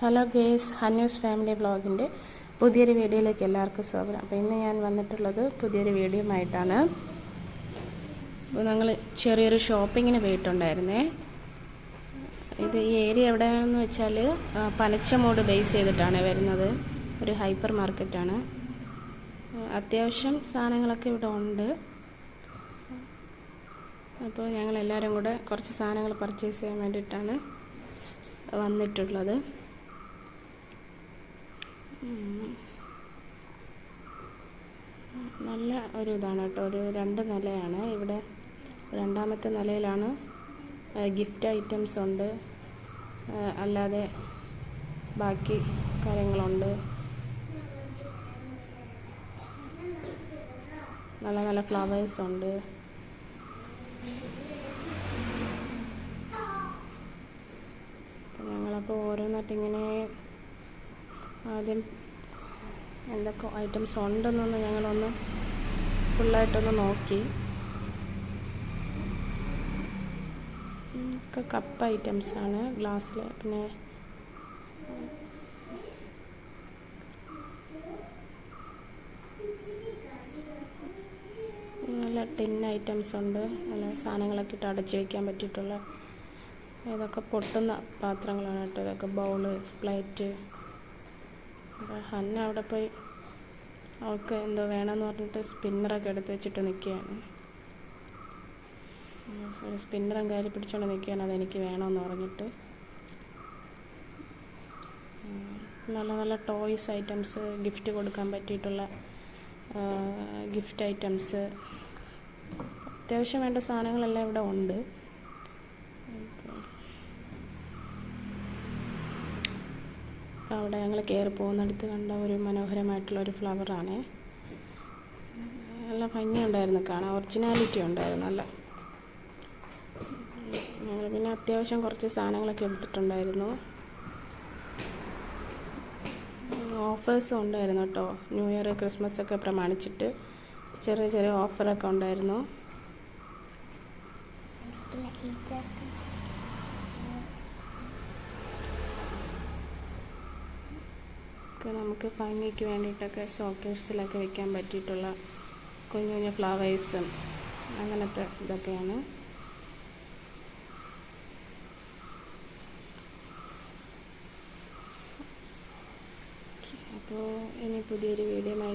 Hello guys, ഹന്യൂസ് family വ്ളോഗിൻ്റെ പുതിയൊരു വീഡിയോയിലേക്ക് എല്ലാവർക്കും സ്വാഗതം. അപ്പോൾ ഇന്ന് ഞാൻ വന്നിട്ടുള്ളത് പുതിയൊരു വീഡിയോ ആയിട്ടാണ്. അപ്പോൾ ഞങ്ങൾ ചെറിയൊരു ഷോപ്പിങ്ങിന് പോയിട്ടുണ്ടായിരുന്നേ. ഇത് ഈ ഏരിയ എവിടെയാണെന്ന് വെച്ചാൽ പനച്ചമൂട് ബേസ് ചെയ്തിട്ടാണ് വരുന്നത്. ഒരു ഹൈപ്പർ മാർക്കറ്റാണ്. അത്യാവശ്യം സാധനങ്ങളൊക്കെ ഇവിടെ ഉണ്ട്. അപ്പോൾ ഞങ്ങളെല്ലാവരും കൂടെ കുറച്ച് സാധനങ്ങൾ പർച്ചേസ് ചെയ്യാൻ വേണ്ടിയിട്ടാണ് വന്നിട്ടുള്ളത്. നല്ല ഒരു ഇതാണ് കേട്ടോ. ഒരു 2 നിലയാണ്. ഇവിടെ രണ്ടാമത്തെ നിലയിലാണ് ഗിഫ്റ്റ് ഐറ്റംസ് ഉണ്ട്, അല്ലാതെ ബാക്കി കാര്യങ്ങളുണ്ട്. നല്ല നല്ല ഫ്ലവേഴ്സ് ഉണ്ട്. ഞങ്ങളപ്പോൾ ഓരോന്നായിട്ട് ഇങ്ങനെ ആദ്യം എന്തൊക്കെ ഐറ്റംസ് ഉണ്ടെന്നൊന്ന് ഞങ്ങളൊന്ന് ഫുള്ളായിട്ടൊന്ന് നോക്കി. ഒക്കെ കപ്പ് ഐറ്റംസാണ്, ഗ്ലാസ്സിൽ. പിന്നെ നല്ല ടിൻ ഐറ്റംസ് ഉണ്ട്. നല്ല സാധനങ്ങളൊക്കെ ഇട്ട് അടച്ച് വയ്ക്കാൻ പറ്റിയിട്ടുള്ള, ഇതൊക്കെ പൊട്ടുന്ന പാത്രങ്ങളാണ് കേട്ടോ. ഇതൊക്കെ ബൗള്, പ്ലേറ്റ്. അപ്പോൾ ഹന്ന അവിടെ പോയി അവൾക്ക് എന്തോ വേണമെന്ന് പറഞ്ഞിട്ട് സ്പിന്നറൊക്കെ എടുത്ത് വെച്ചിട്ട് നിൽക്കുകയാണ്. സ്പിന്നറും കയറി പിടിച്ചുകൊണ്ട് നിൽക്കുകയാണ്, അതെനിക്ക് വേണമെന്ന് പറഞ്ഞിട്ട്. നല്ല നല്ല ടോയ്സ് ഐറ്റംസ്, ഗിഫ്റ്റ് കൊടുക്കാൻ പറ്റിയിട്ടുള്ള ഗിഫ്റ്റ് ഐറ്റംസ്, അത്യാവശ്യം വേണ്ട സാധനങ്ങളെല്ലാം ഇവിടെ ഉണ്ട്. അവിടെ ഞങ്ങൾ കയറി പോകുന്നിടത്ത് കണ്ട ഒരു മനോഹരമായിട്ടുള്ളൊരു ഫ്ലവറാണ്. നല്ല ഭംഗിയുണ്ടായിരുന്നു കാണാൻ, ഒറിജിനാലിറ്റി ഉണ്ടായിരുന്നു നല്ല. ഞങ്ങൾ പിന്നെ അത്യാവശ്യം കുറച്ച് സാധനങ്ങളൊക്കെ എടുത്തിട്ടുണ്ടായിരുന്നു. ഓഫേഴ്സും ഉണ്ടായിരുന്നു കേട്ടോ. ന്യൂ ഇയർ, ക്രിസ്മസ് ഒക്കെ പ്രമാണിച്ചിട്ട് ചെറിയ ചെറിയ ഓഫറൊക്കെ ഉണ്ടായിരുന്നു. നമുക്ക് ഭംഗിക്ക് വേണ്ടിയിട്ടൊക്കെ ഷോക്കേഴ്സിലൊക്കെ വെക്കാൻ പറ്റിയിട്ടുള്ള കുഞ്ഞു കുഞ്ഞു ഫ്ലവേഴ്സും അങ്ങനത്തെ ഇതൊക്കെയാണ്. അപ്പോൾ ഇനി പുതിയൊരു വീഡിയോ